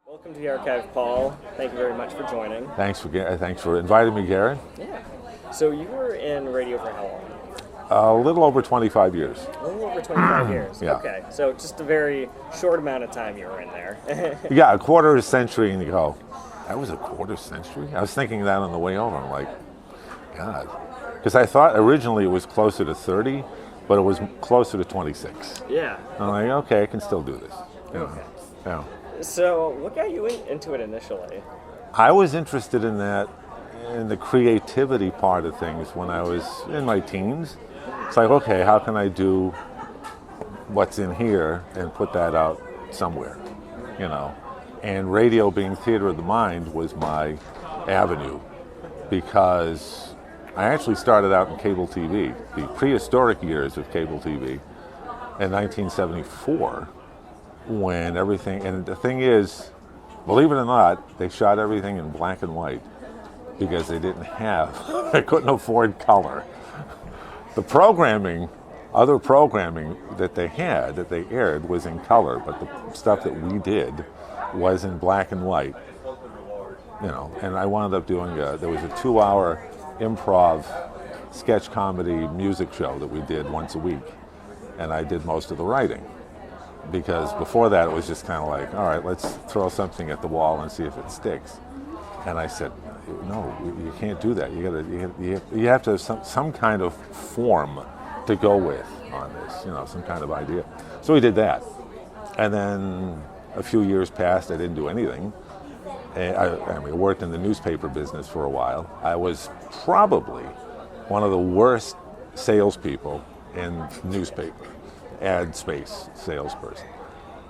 Welcome to the archive, Paul. Thank you very much for joining. Thanks for inviting me, Gary. Yeah. So you were in radio for how long? A little over 25 years. A little over 25 years. Yeah. Okay. So just a very short amount of time you were in there. Yeah, a quarter century, and you go, that was a quarter century? I was thinking that on the way over. I'm like, God. Because I thought originally it was closer to 30, but it was closer to 26. Yeah. I'm like, okay, I can still do this. You know, Okay. yeah. So what got you into it initially? I was interested in that, in the creativity part of things when I was in my teens. It's like, okay, how can I do what's in here and put that out somewhere, you know? And radio, being theater of the mind, was my avenue, because I actually started out in cable TV, the prehistoric years of cable TV, in 1974, when everything, and the thing is, believe it or not, they shot everything in black and white because they couldn't afford color. The programming, other programming that they aired was in color, but the stuff that we did was in black and white. You know, and I wound up doing there was a 2-hour improv sketch comedy music show that we did once a week, and I did most of the writing. Because before that it was just kind of like, all right, let's throw something at the wall and see if it sticks. And I said, no, you can't do that. You have to have some kind of form to go with on this, you know, some kind of idea. So we did that. And then a few years passed, I didn't do anything. And I worked in the newspaper business for a while. I was probably one of the worst salespeople in newspaper, ad space salesperson.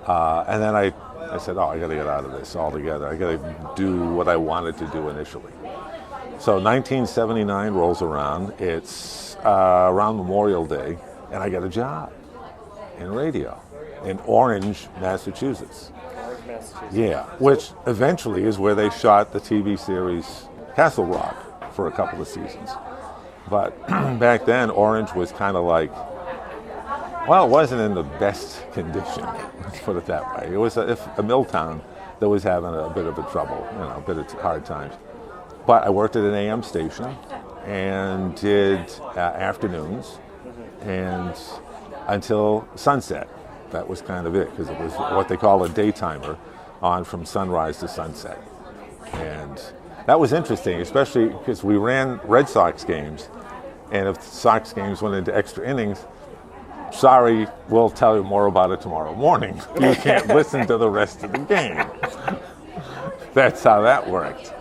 And then I said, oh, I got to get out of this altogether. I got to do what I wanted to do initially. So 1979 rolls around. It's around Memorial Day, and I get a job in radio in Orange, Massachusetts. Orange, Massachusetts. Yeah, which eventually is where they shot the TV series Castle Rock for a couple of seasons. But back then, Orange was kind of like, well, it wasn't in the best condition, let's put it that way. It was a mill town that was having a bit of a trouble, you know, a bit of hard times. But I worked at an AM station and did afternoons and until sunset. That was kind of it, because it was what they call a daytimer, on from sunrise to sunset. And that was interesting, especially because we ran Red Sox games, and if the Sox games went into extra innings, sorry, we'll tell you more about it tomorrow morning. You can't listen to the rest of the game. That's how that worked.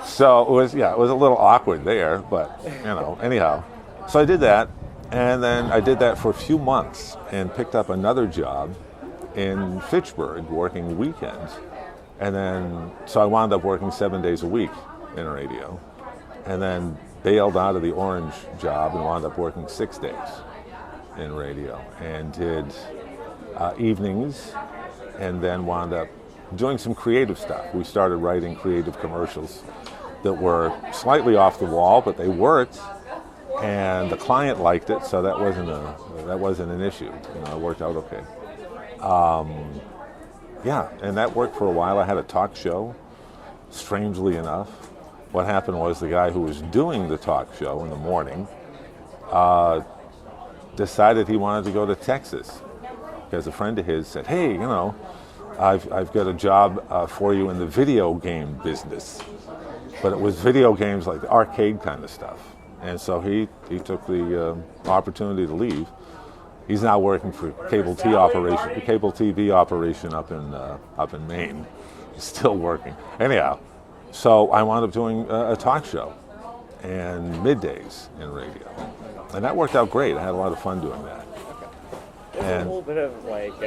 So it was a little awkward there, but, you know, anyhow. So I did that, and then I did that for a few months and picked up another job in Fitchburg working weekends. And then, so I wound up working 7 days a week in radio, and then bailed out of the Orange job and wound up working 6 days in radio, and did evenings, and then wound up doing some creative stuff. We started writing creative commercials that were slightly off the wall, but they worked, and the client liked it, so that wasn't an issue. You know, it worked out okay. Yeah, and that worked for a while. I had a talk show. Strangely enough, what happened was the guy who was doing the talk show in the morning decided he wanted to go to Texas, because a friend of his said, hey, you know, I've got a job for you in the video game business. But it was video games like the arcade kind of stuff. And so he took the opportunity to leave. He's now working for cable TV operation up in Maine. He's still working. Anyhow, so I wound up doing a talk show and middays in radio. And that worked out great. I had a lot of fun doing that. There's a little bit of like,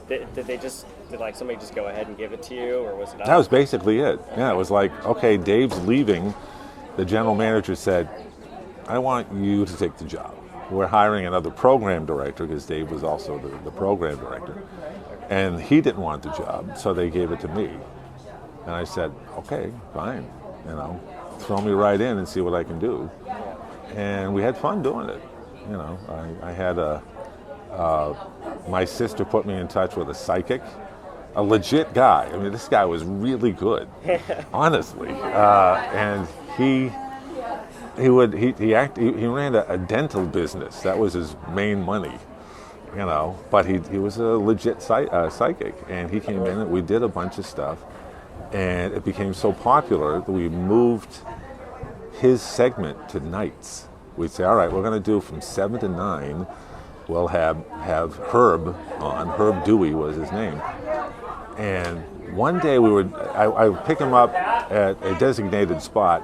did like somebody just go ahead and give it to you, or was it? That was basically it. Yeah, it was like, okay, Dave's leaving. The general manager said, I want you to take the job. We're hiring another program director, because Dave was also the program director. And he didn't want the job, so they gave it to me. And I said, okay, fine, you know, throw me right in and see what I can do. And we had fun doing it. You know, I had my sister put me in touch with a psychic a legit guy. I mean, this guy was really good, honestly. And he ran a dental business. That was his main money, you know. But he was a legit psychic, and he came in and we did a bunch of stuff, and it became so popular that we moved his segment to nights. We'd say, all right, we're going to do from 7 to 9. We'll have Herb on. Herb Dewey was his name. And one day I would pick him up at a designated spot,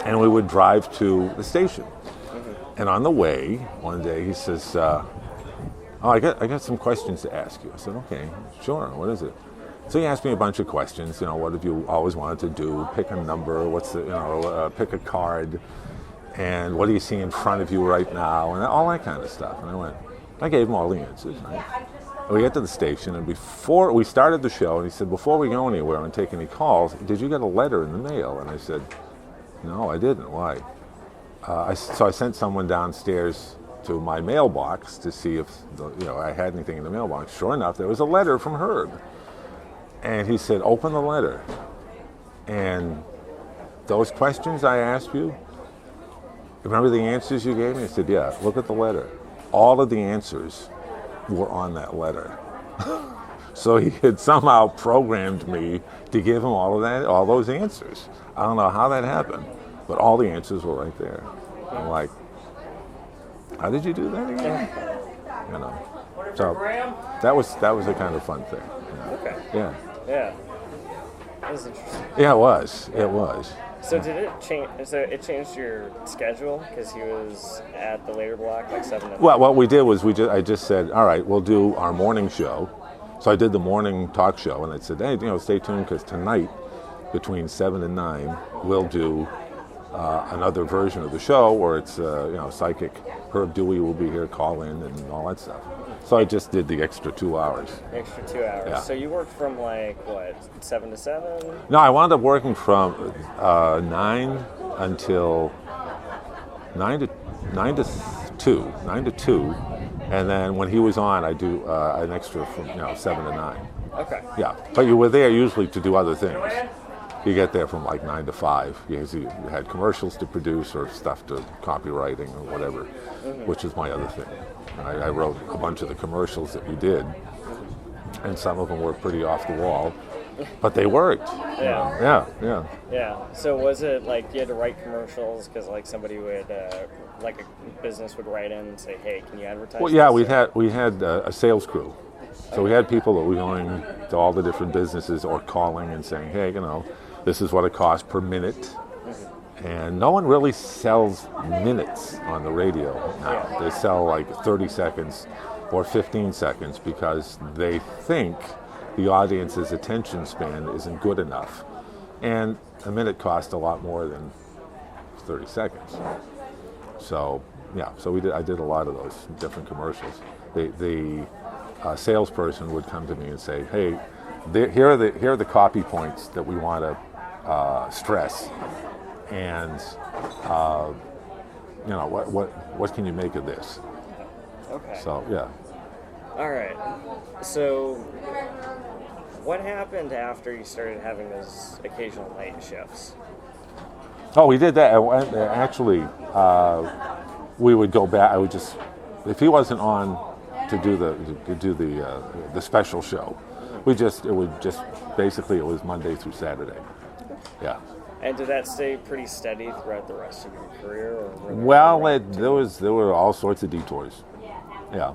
and we would drive to the station. And on the way, one day he says, "Oh, I got some questions to ask you." I said, "Okay, sure. What is it?" So he asked me a bunch of questions. You know, what have you always wanted to do? Pick a number. Pick a card. And what do you see in front of you right now? And all that kind of stuff. And I gave him all the answers. Right? And we get to the station, and before we started the show, and he said, "Before we go anywhere and take any calls, did you get a letter in the mail?" And I said, "No, I didn't. Why?" So I sent someone downstairs to my mailbox to see if I had anything in the mailbox. Sure enough, there was a letter from Herb. And he said, "Open the letter. And those questions I asked you, remember the answers you gave me?" I said, "Yeah, look at the letter." All of the answers were on that letter. So he had somehow programmed me to give him all those answers. I don't know how that happened, but all the answers were right there. I'm like, how did you do that again? You know. So that was a kind of fun thing. You know? Okay. Yeah. Yeah. That was interesting. Yeah, it was. It was. So did it change? So it changed your schedule because he was at the later block, like 7 to 9? Well, what we did was I just said, all right, we'll do our morning show. So I did the morning talk show, and I said, hey, stay tuned because tonight, between 7 and 9, we'll do another version of the show where it's psychic. Herb Dewey will be here, call in, and all that stuff. So I just did the extra 2 hours. Extra 2 hours. Yeah. So you worked from 7 to 7? No, I wound up working from 9 until 9 to 2, and then when he was on, I do an extra from 7 to 9. Okay. Yeah, but you were there usually to do other things. You get there from 9 to 5 because you had commercials to produce or stuff to copywriting or whatever, which is my other thing. I wrote a bunch of the commercials that we did, and some of them were pretty off the wall, but they worked. Yeah. Yeah. So was it you had to write commercials because somebody would a business would write in and say, hey, can you advertise? Well, yeah, this? we had a sales crew. So we had people that were going to all the different businesses or calling and saying, hey, this is what it costs per minute. And no one really sells minutes on the radio now. They sell 30 seconds or 15 seconds because they think the audience's attention span isn't good enough. And a minute costs a lot more than 30 seconds. So, yeah, I did a lot of those different commercials. The salesperson would come to me and say, hey, here are the copy points that we want to stress. And what can you make of this? Okay. So yeah. All right. So what happened after you started having those occasional night shifts? Oh, we did that. Actually, we would go back. I would just, if he wasn't on to do the special show, it was Monday through Saturday. Yeah. And did that stay pretty steady throughout the rest of your career? Well, there were all sorts of detours. Yeah,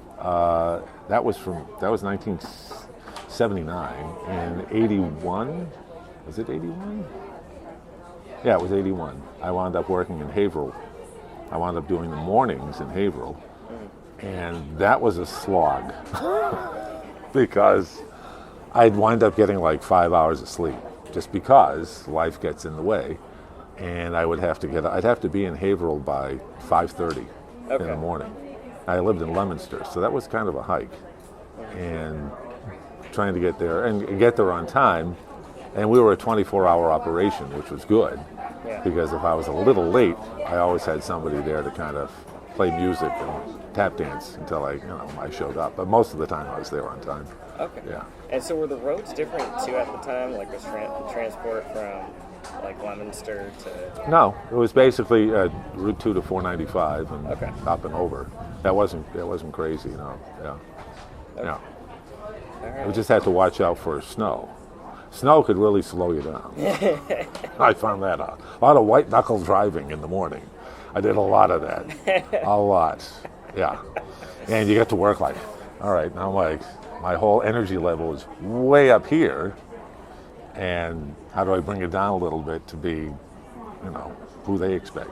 that was 1979 and 81. Was it 81? Yeah, it was 81. I wound up working in Haverhill. I wound up doing the mornings in Haverhill, and that was a slog because I'd wind up getting 5 hours of sleep. Just because life gets in the way, and I'd have to be in Haverhill by 5:30 in the morning. I lived in Leominster, so that was kind of a hike, and trying to get there and get there on time. And we were a 24-hour operation, which was good, because if I was a little late, I always had somebody there to kind of play music and tap dance until I showed up. But most of the time I was there on time. Okay. Yeah. And so were the roads different too at the time? Like was transport from like Leominster to? No, it was basically Route 2 to 495 and Okay. up and over. That wasn't crazy, no. Yeah. Okay. Yeah. All right. We just had to watch out for snow. Snow could really slow you down. I found that out. A lot of white knuckle driving in the morning. I did a lot of that. A lot. Yeah. And you get to work like, all right, now my whole energy level is way up here. And how do I bring it down a little bit to be, who they expect?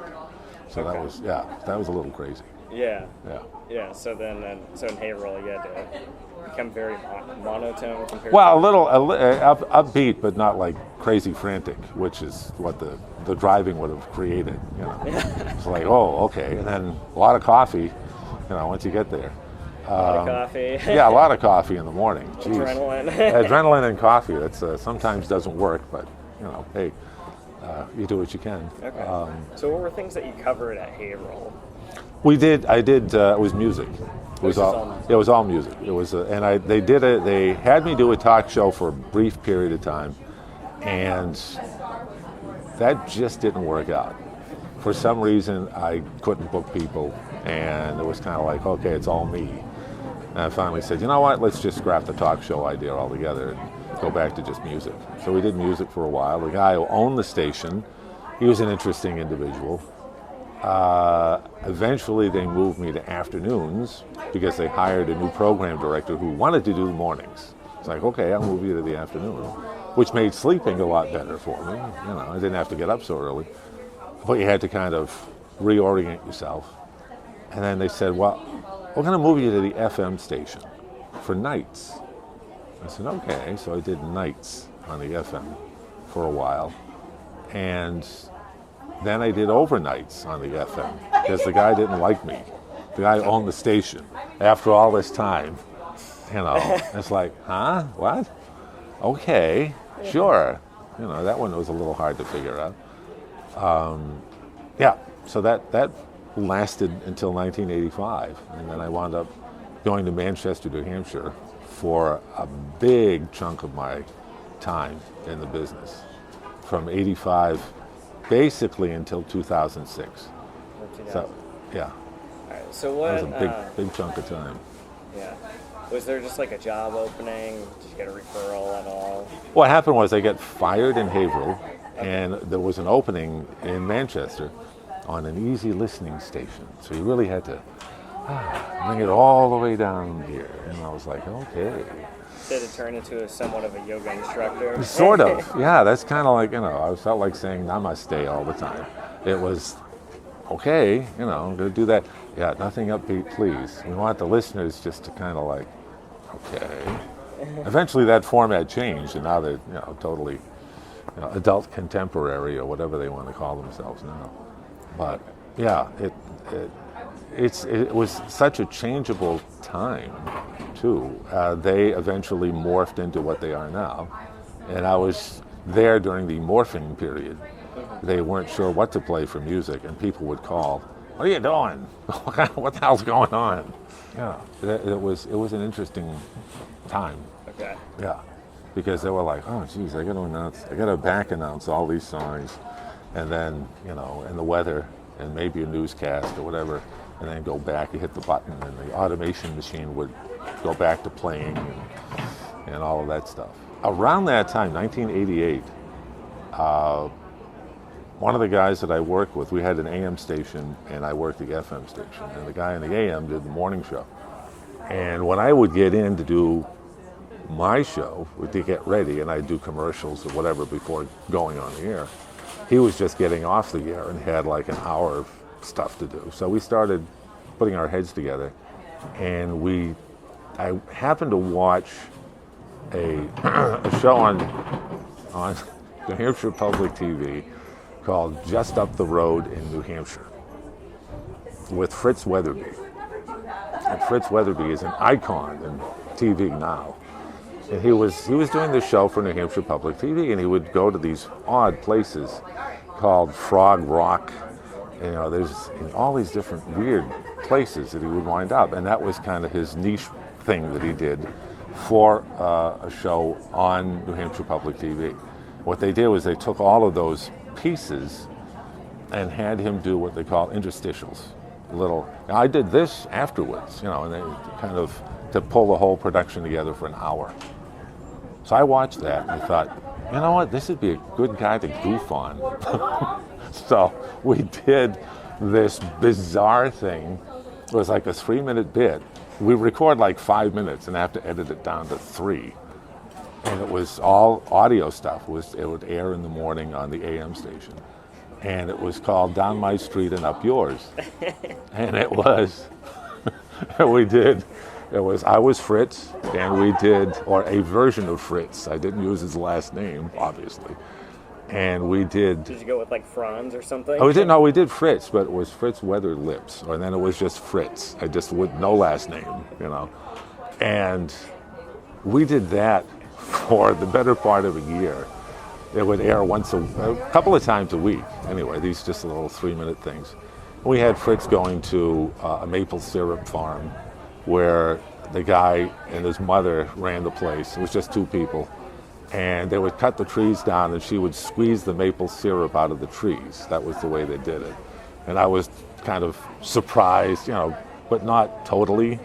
So that was a little crazy. Yeah. Yeah. Yeah. So then, so in Haverhill, you had to become very monotone compared. Well, a little upbeat, but not like crazy frantic, which is what the driving would have created. It's like, oh, okay, and then a lot of coffee. Once you get there. A lot of coffee. Yeah, a lot of coffee in the morning. Jeez. Adrenaline. Adrenaline and coffee. That's sometimes doesn't work, but hey, you do what you can. Okay. So what were things that you covered at Haverhill? I did. It was music. It was all music. It was, They had me do a talk show for a brief period of time, and that just didn't work out. For some reason, I couldn't book people, and it was kind of like, okay, it's all me. And I finally said, you know what? Let's just scrap the talk show idea altogether and go back to just music. So we did music for a while. The guy who owned the station, he was an interesting individual. Eventually they moved me to afternoons because they hired a new program director who wanted to do the mornings. It's like, okay, I'll move you to the afternoon, which made sleeping a lot better for me. I didn't have to get up so early, but you had to kind of reorient yourself. And then they said, well, we're going to move you to the FM station for nights. I said, okay. So I did nights on the FM for a while. And then I did overnights on the FM because the guy didn't like me. The guy owned the station. After all this time, it's like, huh? What? Okay, sure. That one was a little hard to figure out. So that lasted until 1985, and then I wound up going to Manchester, New Hampshire for a big chunk of my time in the business, from 85 basically until 2006. So, yeah. All right, so what? That was a big chunk of time. Yeah. Was there just like a job opening? Did you get a referral at all? What happened was I got fired in Haverhill, and there was an opening in Manchester on an easy listening station. So you really had to bring it all the way down here. And I was like, okay. Did it turn into somewhat of a yoga instructor? Sort of, yeah. That's kind of like, I felt like saying namaste all the time. It was, okay, I'm going to do that. Yeah, nothing upbeat, please. We want the listeners just to kind of like, okay. Eventually that format changed, and now they're, totally adult contemporary or whatever they want to call themselves now. But, yeah, it was such a changeable time, too. They eventually morphed into what they are now. And I was there during the morphing period. They weren't sure what to play for music, and people would call, what are you doing? What the hell's going on? Yeah, it was an interesting time. Okay. Yeah, because they were like, oh, geez, I got to back announce all these songs, and then, and the weather, and maybe a newscast or whatever, and then go back, you hit the button, and the automation machine would go back to playing and all of that stuff. Around that time, 1988, one of the guys that I worked with, we had an AM station, and I worked the FM station, and the guy in the AM did the morning show. And when I would get in to do my show, to get ready, and I'd do commercials or whatever before going on the air, he was just getting off the air and had like an hour of stuff to do. So we started putting our heads together, and I happened to watch a show on New Hampshire Public TV called Just Up the Road in New Hampshire with Fritz Weatherby. And Fritz Weatherby is an icon in TV now. And he was doing this show for New Hampshire Public TV, and he would go to these odd places called Frog Rock You know, there's all these different weird places that he would wind up, and that was kind of his niche thing that he did for a show on New Hampshire Public TV. What they did was they took all of those pieces and had him do what they call interstitials. Now, I did this afterwards, you know, and they kind of to pull the whole production together for an hour. So I watched that and I thought, you know what, this would be a good guy to goof on. So we did this bizarre thing. It was like a 3-minute bit. We record like 5 minutes and have to edit it down to 3. And it was all audio stuff. It would air in the morning on the AM station. And it was called Down My Street and Up Yours. And it was, I was Fritz, and we did, or a version of Fritz. I didn't use his last name, obviously. And we did. Did you go with like Franz or something? Oh, we did Fritz, but it was Fritz Weathered Lips, or then it was just Fritz. I just would no last name, you know. And we did that for the better part of a year. It would air a couple of times a week. Anyway, these just little 3-minute things. We had Fritz going to a maple syrup farm where the guy and his mother ran the place. It was just 2 people. And they would cut the trees down and she would squeeze the maple syrup out of the trees. That was the way they did it. And I was kind of surprised, you know, but not totally.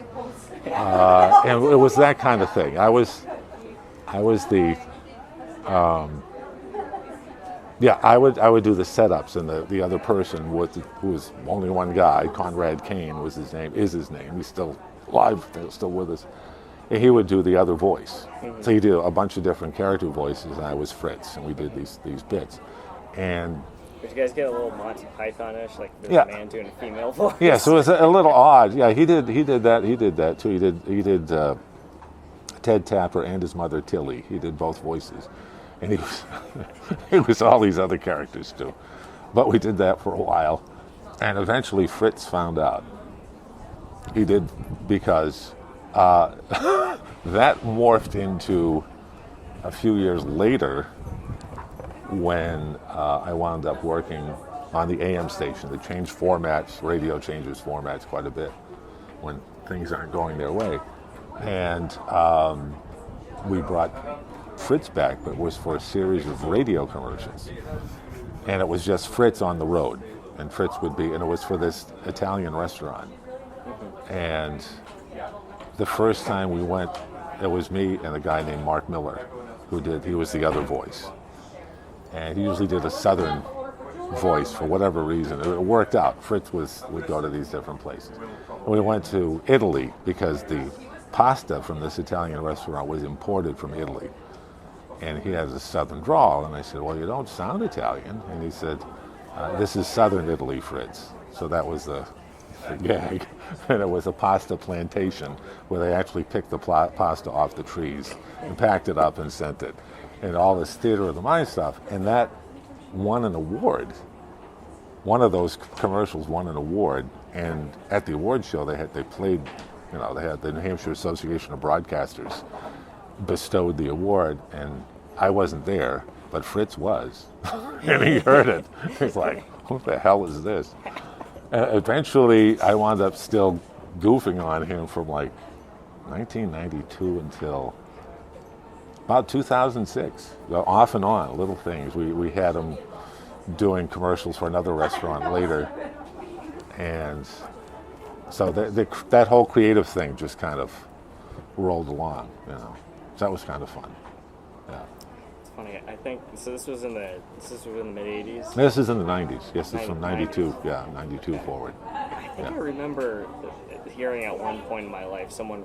And it was that kind of thing. I was the, I would do the setups, and the other person who was only one guy, Conrad Kane is his name. He's still alive, still with us. And he would do the other voice. Mm-hmm. So he did a bunch of different character voices, and I was Fritz, and we did these bits. And did you guys get a little Monty Python-ish, like there's a man doing a female voice? Yeah, so it was a little odd. Yeah, he did that too. He did Ted Tapper and his mother Tilly. He did both voices. And he was all these other characters too. But we did that for a while. And eventually Fritz found out. He did, because that morphed into a few years later when I wound up working on the AM station. They changed formats. Radio changes formats quite a bit when things aren't going their way. And we brought Fritz back, but it was for a series of radio commercials. And it was just Fritz on the road. And Fritz would be, and it was for this Italian restaurant. And the first time we went, it was me and a guy named Mark Miller, he was the other voice. And he usually did a southern voice for whatever reason. It worked out. Fritz would go to these different places. And we went to Italy because the pasta from this Italian restaurant was imported from Italy. And he has a southern drawl. And I said, well, you don't sound Italian. And he said, this is southern Italy, Fritz. So that was the gag. And it was a pasta plantation where they actually picked the pasta off the trees and packed it up and sent it. And all this theater of the mind stuff. And that won an award. One of those commercials won an award. And at the award show, they played, you know, they had the New Hampshire Association of Broadcasters bestowed the award, and I wasn't there, but Fritz was. And he heard it. He's like, what the hell is this? Eventually, I wound up still goofing on him from like 1992 until about 2006, off and on, little things. We had him doing commercials for another restaurant later, and so that whole creative thing just kind of rolled along, you know. So that was kind of fun. Yeah. It's funny. I think so. This was in the mid '80s. This is in the '90s. Yes, it's from '92. Yeah, '92 forward. I think I remember hearing at one point in my life someone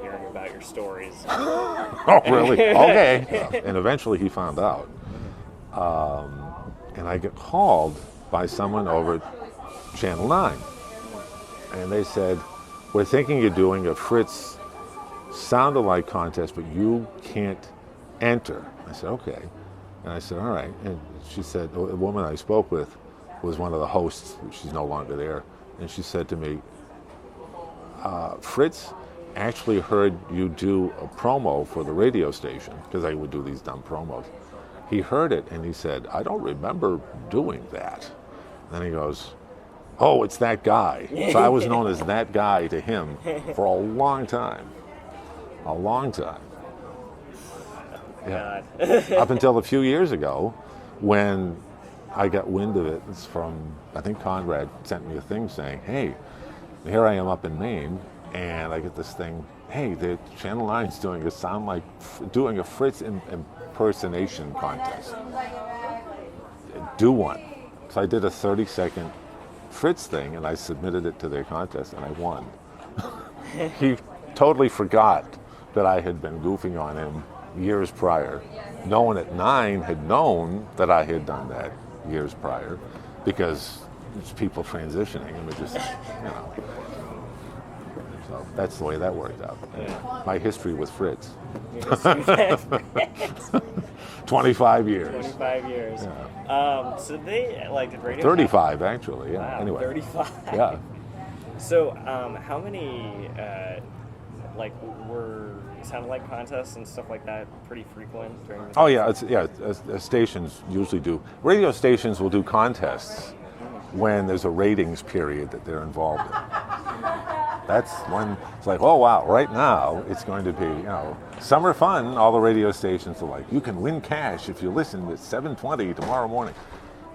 hearing about your stories. Oh, really? Okay. And eventually he found out. And I got called by someone over at Channel 9. And they said, we're thinking you're doing a Fritz sound-alike contest, but you can't enter. I said, okay. And I said, all right. And she said, the woman I spoke with was one of the hosts. She's no longer there. And she said to me, Fritz actually heard you do a promo for the radio station, because I would do these dumb promos. He heard it and he said, I don't remember doing that. And then he goes, oh, it's that guy. So I was known as that guy to him for a long time. A long time. Yeah. Up until a few years ago, when I got wind of it, it's from, I think Conrad sent me a thing saying, hey, here I am up in Maine, and I get this thing, hey, the Channel 9's doing a Fritz impersonation contest. Do one. So I did a 30-second Fritz thing, and I submitted it to their contest, and I won. He totally forgot that I had been goofing on him years prior. No one at 9 had known that I had done that years prior, because it's people transitioning, and it just, So that's the way that worked out. Yeah. My history with Fritz. 25 years. 25 years. Yeah. So they did radio? 35 actually. Yeah. Wow, anyway. 35. Yeah. So how many were satellite contests and stuff like that pretty frequent during the time? Stations usually do. Radio stations will do contests when there's a ratings period that they're involved in. That's when it's like, oh wow, right now it's going to be, summer fun. All the radio stations are like, you can win cash if you listen at 7:20 tomorrow morning.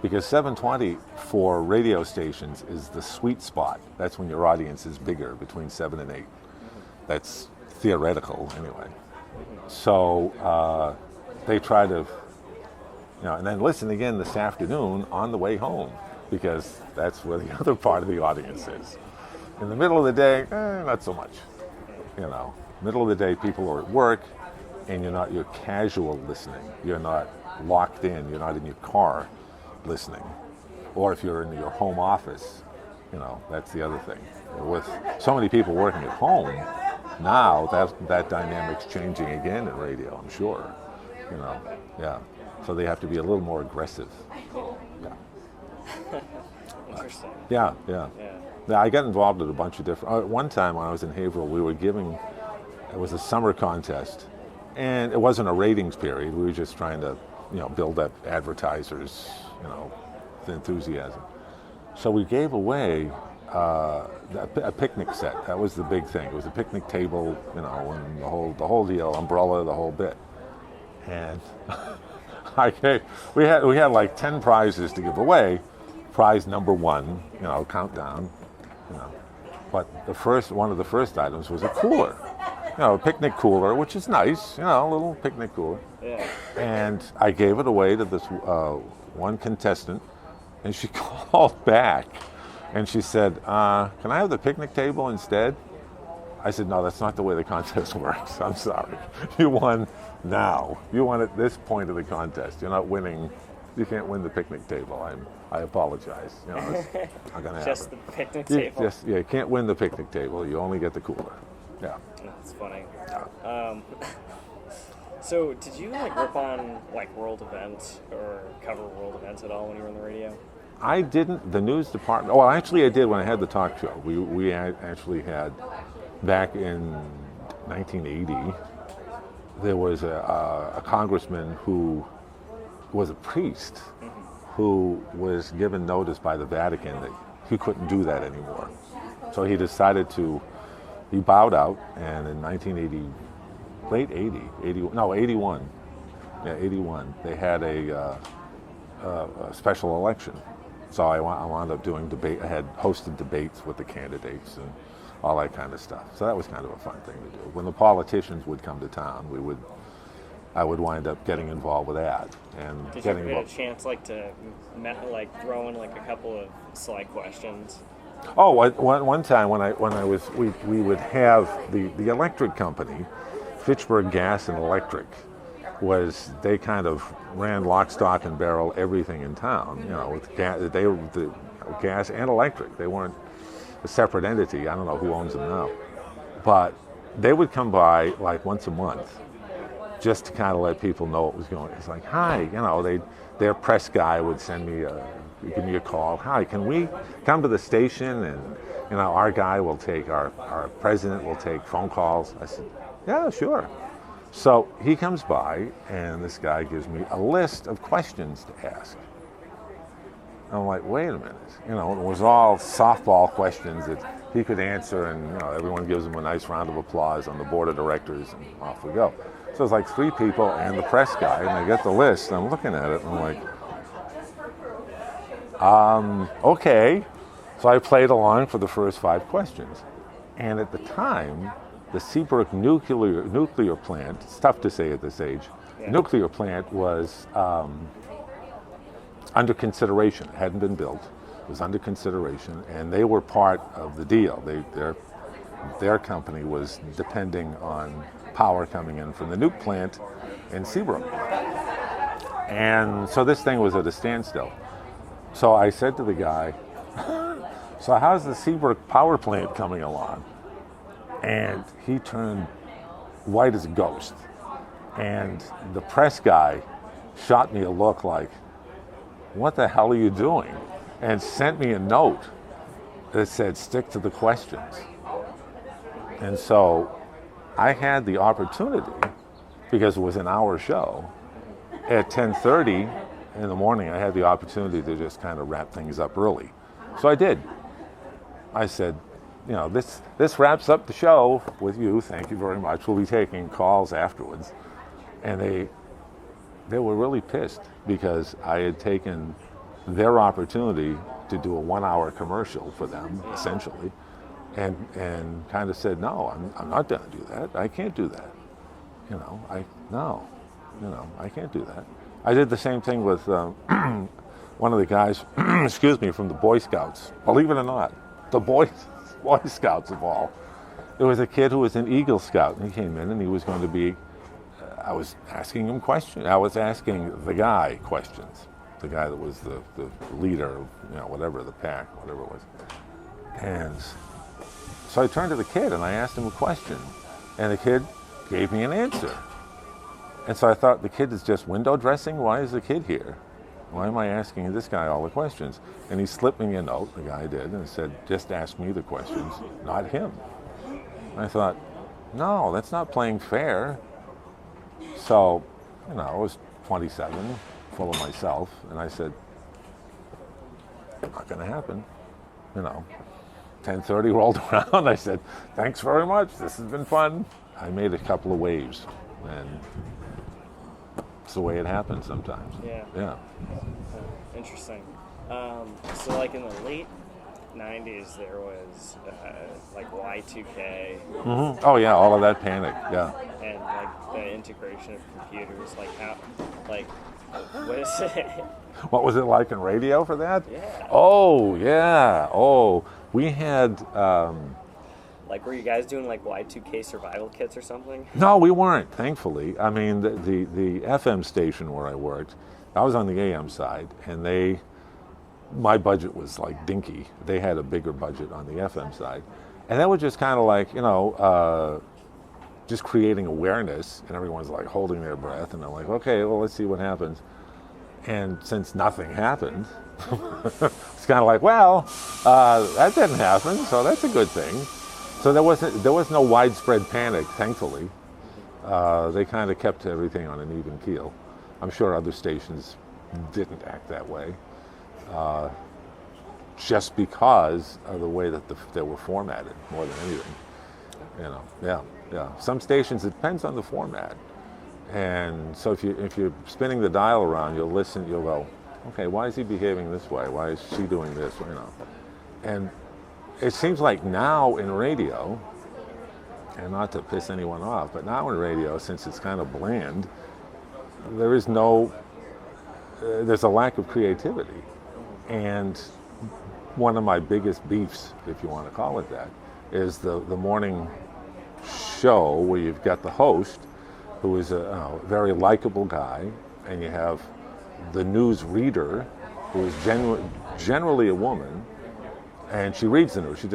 Because 7:20 for radio stations is the sweet spot. That's when your audience is bigger, between 7 and 8. That's theoretical anyway. So they try to, and then listen again this afternoon on the way home, because that's where the other part of the audience is. In the middle of the day, not so much. Middle of the day, people are at work, and you're casual listening. You're not locked in. You're not in your car listening. Or if you're in your home office, that's the other thing. With so many people working at home, now that dynamic's changing again in radio, I'm sure. Yeah. So they have to be a little more aggressive. Yeah. Interesting. Yeah. Yeah. I got involved in a bunch of different. One time when I was in Haverhill, we were it was a summer contest, and it wasn't a ratings period. We were just trying to, build up advertisers, the enthusiasm. So we gave away a picnic set. That was the big thing. It was a picnic table, and the whole deal, umbrella, the whole bit. And we had like 10 prizes to give away. Prize number 1, countdown. But one of the first items was a cooler, a picnic cooler, which is nice, a little picnic cooler. Yeah. And I gave it away to this one contestant, and she called back, and she said, "Can I have the picnic table instead?" I said, "No, that's not the way the contest works. I'm sorry. You won now. You won at this point of the contest. You're not winning. You can't win the picnic table. I apologize. It's not going to happen." Just the picnic table? You can't win the picnic table. You only get the cooler. Yeah. That's funny. So did you work on world events or cover world events at all when you were on the radio? I didn't. The news department. Well, actually, I did when I had the talk show. We actually had, back in 1980, there was a congressman who was a priest who was given notice by the Vatican that he couldn't do that anymore. So he decided he bowed out, and in 1980, late 81, they had a special election. So I wound up doing debate. I had hosted debates with the candidates and all that kind of stuff. So that was kind of a fun thing to do. When the politicians would come to town, I would wind up getting involved with that. And did you ever get a chance to throw in a couple of sly questions? Oh, one time we would have the electric company, Fitchburg Gas and Electric, they kind of ran lock, stock, and barrel everything in town. With gas, they were the gas and electric. They weren't a separate entity. I don't know who owns them now, but they would come by once a month, just to kind of let people know what was going on. It's like, hi, their press guy would give me a call. Hi, can we come to the station? And our guy will take, our president will take phone calls. I said, yeah, sure. So he comes by, and this guy gives me a list of questions to ask. I'm like, wait a minute. You know, it was all softball questions that he could answer, and you know, everyone gives him a nice round of applause on the board of directors, and off we go. So it's like 3 people and the press guy, and I get the list, and I'm looking at it, and I'm like, okay. So I played along for the first 5 questions. And at the time, the Seabrook nuclear plant, it's tough to say at this age, nuclear plant was under consideration. It hadn't been built. It was under consideration, and they were part of the deal. Their company was depending on power coming in from the nuke plant in Seabrook. And so this thing was at a standstill. So I said to the guy, so how's the Seabrook power plant coming along? And he turned white as a ghost. And the press guy shot me a look like, what the hell are you doing? And sent me a note that said, stick to the questions. And so I had the opportunity, because it was an hour show, at 10:30 in the morning, I had the opportunity to just kind of wrap things up early. So I did. I said, you know, this wraps up the show with you. Thank you very much. We'll be taking calls afterwards. And they were really pissed because I had taken their opportunity to do a 1-hour commercial for them, essentially, and kind of said, no, I'm not going to do that. I can't do that. You know, I can't do that. I did the same thing with one of the guys, excuse me, from the Boy Scouts. Believe it or not, the Boy Scouts of all. There was a kid who was an Eagle Scout, and he came in and he was going to be, I was asking him questions. I was asking the guy questions. The guy that was the leader of, you know, whatever, the pack, whatever it was. And so I turned to the kid and I asked him a question, and the kid gave me an answer. And so I thought, the kid is just window dressing? Why is the kid here? Why am I asking this guy all the questions? And he slipped me a note, the guy did, and said, just ask me the questions, not him. And I thought, no, that's not playing fair. So, you know, I was 27, full of myself, and I said, not gonna happen. You know, 10:30 rolled around, I said, thanks very much, this has been fun. I made a couple of waves, and it's the way it happens sometimes. Yeah. Interesting. So like in the late 90s, there was like Y2K. Mm-hmm. Oh yeah, all of that panic, yeah. And like the integration of computers, like how, like, what is it? What was it like in radio for that? Yeah. Oh, yeah. Oh, we had... like, were you guys doing like Y2K survival kits or something? No, we weren't, thankfully. I mean, the FM station where I worked, I was on the AM side, and my budget was like dinky. They had a bigger budget on the FM side. And that was just kind of like, you know, just creating awareness, and everyone's like holding their breath, and I'm like, okay, well, let's see what happens. And since nothing happened, it's kind of like, well, that didn't happen, so that's a good thing. So there was no widespread panic, thankfully. They kind of kept everything on an even keel. I'm sure other stations didn't act that way, just because of the way that they were formatted more than anything. You know, yeah. Some stations, it depends on the format. And so if you're spinning the dial around, you'll listen, you'll go, okay, why is he behaving this way? Why is she doing this? You know, and it seems like now in radio, and not to piss anyone off, but now in radio, since it's kind of bland, there's a lack of creativity. And one of my biggest beefs, if you want to call it that, is the morning show where you've got the host, who is a very likable guy, and you have the news reader, who is generally a woman, and she reads the news. She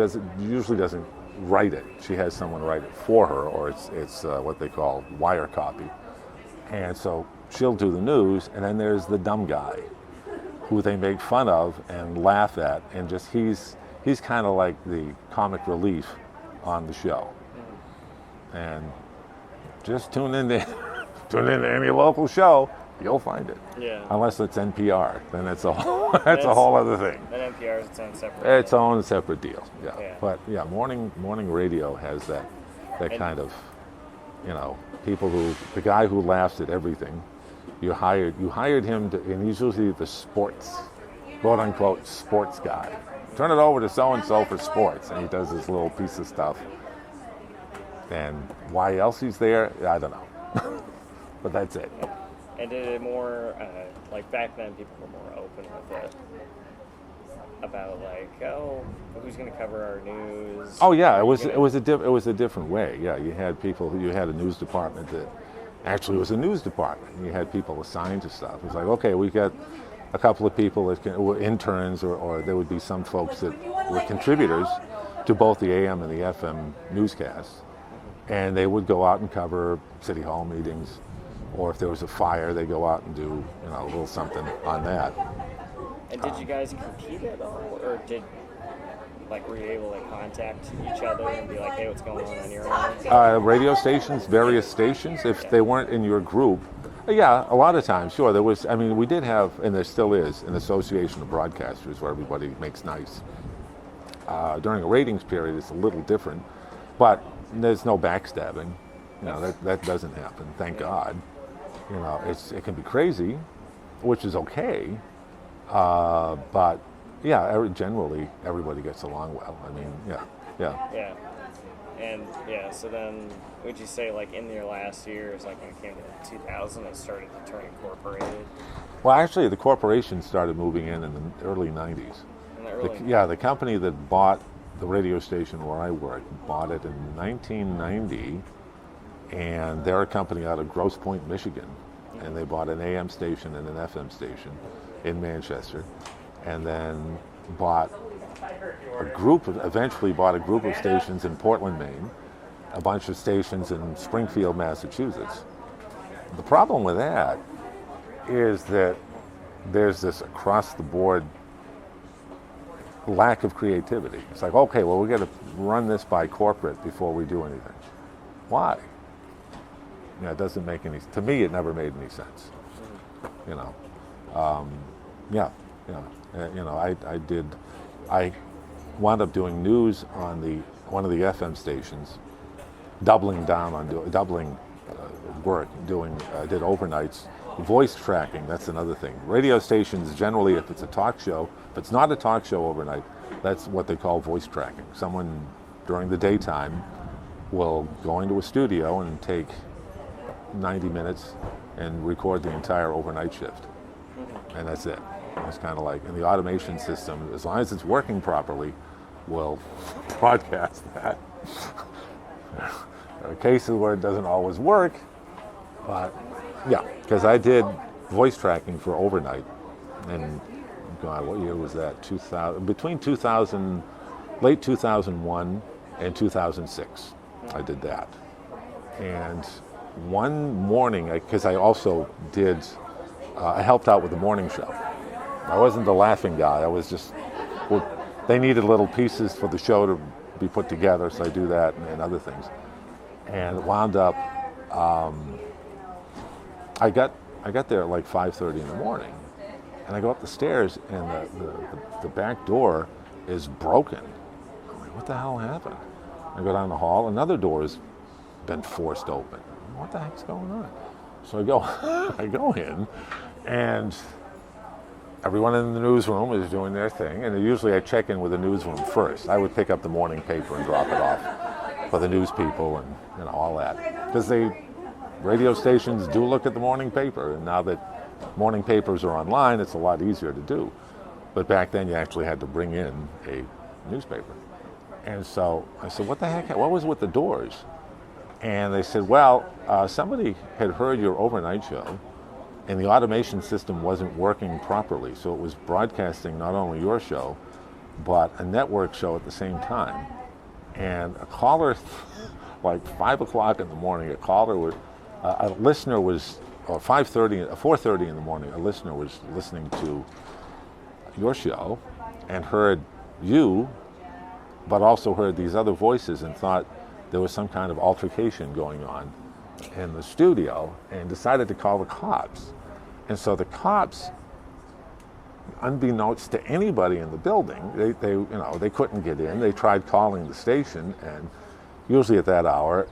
usually doesn't write it. She has someone write it for her, or it's what they call wire copy. And so she'll do the news, and then there's the dumb guy, who they make fun of and laugh at, and just he's kind of like the comic relief on the show. And just tune into any local show, you'll find it. Yeah. Unless it's NPR, then it's a whole, that's a whole other thing. Then NPR is its own separate. Its own separate deal. Yeah. Yeah. But yeah, morning radio has that kind of, people who, the guy who laughs at everything. You hired him to, and he's usually the sports, quote unquote, sports guy. Turn it over to so and so for sports, and he does this little piece of stuff. And why else he's there, I don't know. But that's it. And did it more, like back then people were more open with it, about like, oh, who's going to cover our news? Oh yeah, it was a different way. Yeah, you had a news department that actually was a news department. You had people assigned to stuff. It's like, okay, we got a couple of people that were interns, or there would be some folks that were contributors to both the AM and the FM newscasts. And they would go out and cover city hall meetings, or if there was a fire, they go out and do a little something on that. And did you guys compete at all, or were you able to contact each other and be like, hey, what's going on your end? Radio stations, various stations, if they weren't in your group, yeah, a lot of times, sure. There was, we did have, and there still is, an association of broadcasters where everybody makes nice. During a ratings period, it's a little different, but there's no backstabbing. That doesn't happen, thank God. It can be crazy, which is okay, but yeah, generally everybody gets along well. Yeah. Yeah. And yeah, so then would you say like in your last years, like when it came to 2000, it started to turn incorporated? Well, actually, the corporation started moving in the early 90s. In the early 90s? Yeah, the company that bought the radio station where I worked bought it in 1990, and they're a company out of Grosse Pointe, Michigan, and they bought an AM station and an FM station in Manchester, and then eventually bought a group of stations in Portland, Maine, a bunch of stations in Springfield, Massachusetts. The problem with that is that there's this across-the-board lack of creativity. It's like, okay, well, we got to run this by corporate before we do anything. Why? It doesn't make any. To me, it never made any sense. I wound up doing news on one of the FM stations, doubling down on work, did overnights, voice tracking. That's another thing. Radio stations generally, if it's a talk show, if it's not a talk show overnight, that's what they call voice tracking. Someone during the daytime will go into a studio and take 90 minutes and record the entire overnight shift, and that's it. It's kind of like, in the automation system, as long as it's working properly, we'll broadcast that. There are cases where it doesn't always work, but yeah, because I did voice tracking for overnight, and God, what year was that? Between late 2001 and 2006, I did that. And one morning, because I also did, I helped out with the morning show. I wasn't the laughing guy. I was just, they needed little pieces for the show to be put together, so I do that and other things. And it wound up, I got there at like 5:30 in the morning, and I go up the stairs, and the back door is broken. I'm like, what the hell happened? I go down the hall, another door has been forced open. What the heck's going on? So I go in, and everyone in the newsroom is doing their thing, and usually I check in with the newsroom first. I would pick up the morning paper and drop it off for the news people and all that. Because radio stations do look at the morning paper, and now that morning papers are online, it's a lot easier to do. But back then you actually had to bring in a newspaper. And so I said, what the heck, what was with the doors? And they said, well, somebody had heard your overnight show, and the automation system wasn't working properly, so it was broadcasting not only your show, but a network show at the same time. And a caller, like 5 o'clock in the morning, a listener was, or 4:30 in the morning, a listener was listening to your show and heard you, but also heard these other voices and thought there was some kind of altercation going on in the studio and decided to call the cops. And so the cops, unbeknownst to anybody in the building, they couldn't get in. They tried calling the station, and usually at that hour,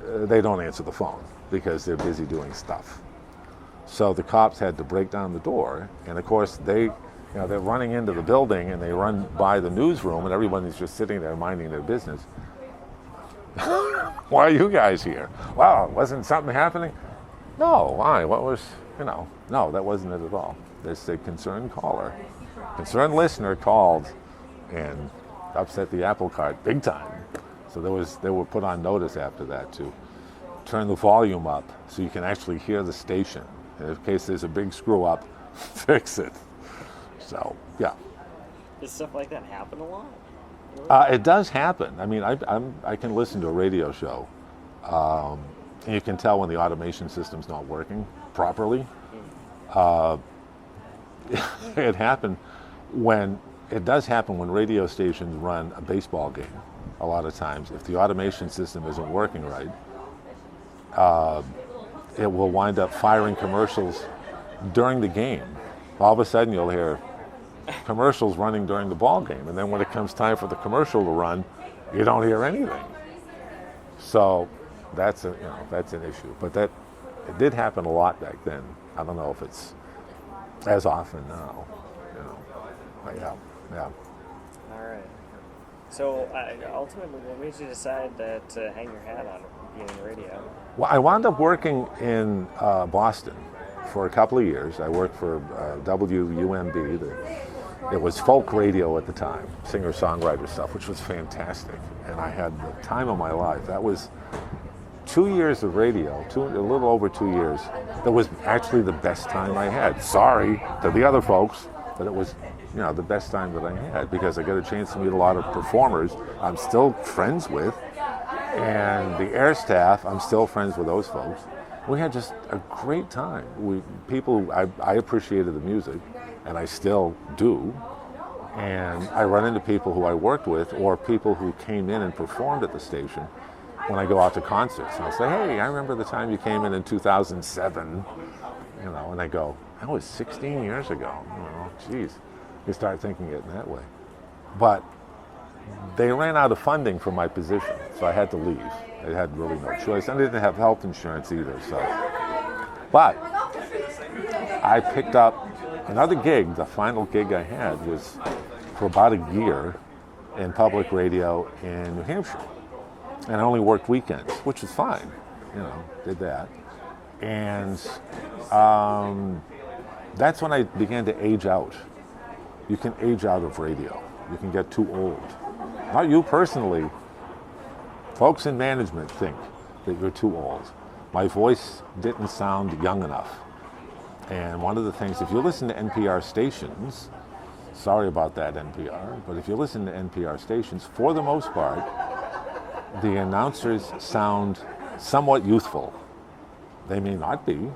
they don't answer the phone because they're busy doing stuff. So the cops had to break down the door, and of course they're running into the building, and they run by the newsroom, and everybody's just sitting there minding their business. Why are you guys here? Well, wasn't something happening? No, why? What was, no, that wasn't it at all. This a concerned caller, concerned listener called and upset the apple cart big time. So they were put on notice after that to turn the volume up so you can actually hear the station. And in case there's a big screw up, fix it. So, yeah. Does stuff like that happen a lot? It does happen. I mean, I can listen to a radio show, and you can tell when the automation system's not working properly. It does happen when radio stations run a baseball game. A lot of times, if the automation system isn't working right, it will wind up firing commercials during the game. All of a sudden, you'll hear commercials running during the ball game, and then when it comes time for the commercial to run, you don't hear anything. So that's an issue. But it did happen a lot back then. I don't know if it's as often now. But yeah. All right. So ultimately, what made you decide to hang your hat on being in radio? Well, I wound up working in Boston for a couple of years. I worked for WUMB. It was folk radio at the time, singer-songwriter stuff, which was fantastic. And I had the time of my life. That was 2 years of radio, a little over 2 years. That was actually the best time I had. Sorry to the other folks, but it was the best time that I had because I got a chance to meet a lot of performers I'm still friends with. And the air staff, I'm still friends with those folks. We had just a great time. I appreciated the music, and I still do. And I run into people who I worked with or people who came in and performed at the station when I go out to concerts. And I'll say, hey, I remember the time you came in 2007, and they go, that was 16 years ago. Geez. You start thinking it in that way. But they ran out of funding for my position, so I had to leave. I had really no choice. I didn't have health insurance either, so. But I picked up another gig. The final gig I had was for about a year in public radio in New Hampshire. And I only worked weekends, which is fine. Did that. And that's when I began to age out. You can age out of radio. You can get too old. Not you personally. Folks in management think that you're too old. My voice didn't sound young enough. And one of the things, if you listen to NPR stations, sorry about that NPR, but if you listen to NPR stations, for the most part, the announcers sound somewhat youthful. They may not be,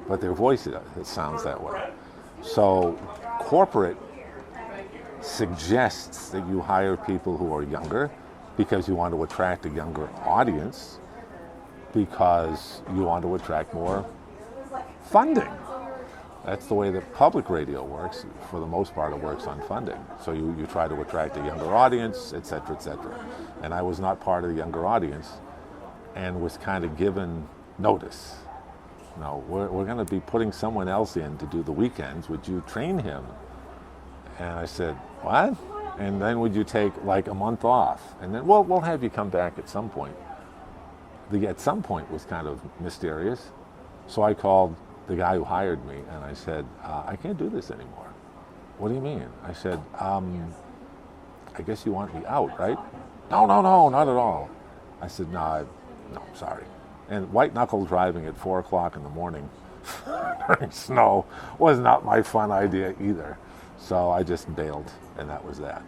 but their voice, it sounds that way. So corporate suggests that you hire people who are younger because you want to attract a younger audience, because you want to attract more funding. That's the way that public radio works. For the most part, it works on funding. So you try to attract a younger audience, et cetera, et cetera. And I was not part of the younger audience and was kind of given notice. No, we're going to be putting someone else in to do the weekends. Would you train him? And I said, what? And then would you take like a month off? And then, well, we'll have you come back at some point. The at some point was kind of mysterious. So I called the guy who hired me and I said, I can't do this anymore. What do you mean? I said, I guess you want me out, right? No, not at all. I said, no, sorry. And white knuckle driving at 4 o'clock in the morning during snow was not my fun idea either. So I just bailed, and that was that.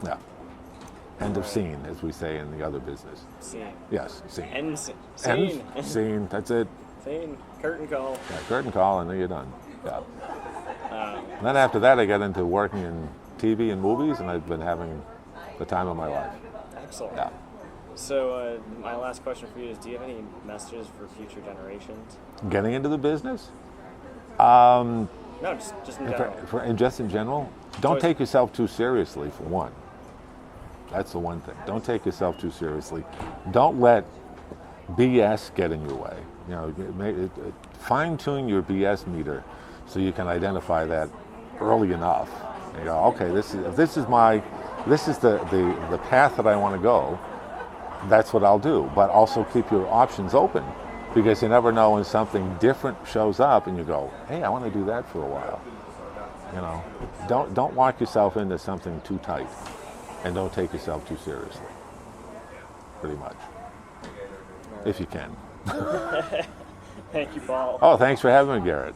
Yeah. End of scene, as we say in the other business. Scene. Yes, scene. End scene. End scene, that's it. Scene. Curtain call. Yeah, curtain call, and then you're done. Yeah. And then after that, I got into working in TV and movies, and I've been having the time of my life. Excellent. Yeah. So my last question for you is, do you have any messages for future generations? Getting into the business? No, just in general. And just in general, don't take yourself too seriously, for one. That's the one thing. Don't take yourself too seriously. Don't let BS get in your way. You know, fine-tune your BS meter so you can identify that early enough. And you go, okay, this is the path that I want to go. That's what I'll do. But also keep your options open, because you never know when something different shows up and you go, hey, I want to do that for a while. You know, don't lock yourself into something too tight, and don't take yourself too seriously. Pretty much, if you can. Thank you, Paul. Oh, thanks for having me, Garrett.